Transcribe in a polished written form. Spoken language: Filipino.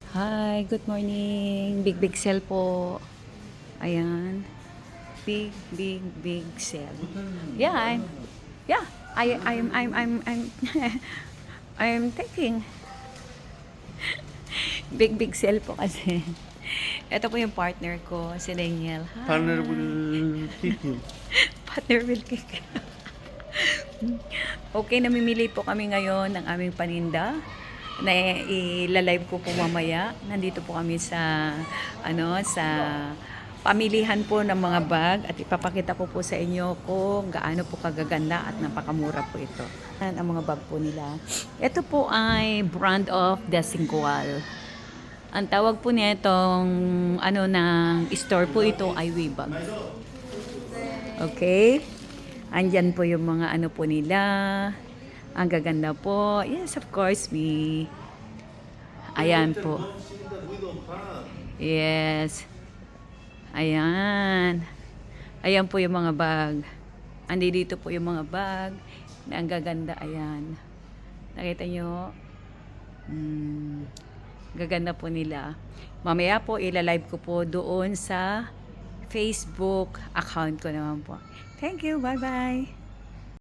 Hi, good morning. Big sale po. Ayan. Big sale. Yeah, yeah, I'm I'm taking big sale po kasi. Ito po yung partner ko, si Daniel. Hi. Partner will kick you. Partner will kick. Okay, namimili po kami ngayon ng aming paninda na ilalive ko po mamaya. Nandito po kami sa sa pamilihan po ng mga bag at ipapakita ko po sa inyo kung gaano po kagaganda at napakamura po ito. Ang mga bag po nila. Ito po ay brand of Desigual. Ang tawag po nitong ng store po ito ay Weebag. Okay? Andyan po yung mga po nila. Ang gaganda po. Yes, of course, ayan po. Yes. Ayan. Ayan po yung mga bag. Andi dito po yung mga bag. Na ang gaganda, ayan. Nakita nyo? Gaganda po nila. Mamaya po, ilalive ko po doon sa Facebook account ko naman po. Thank you. Bye-bye.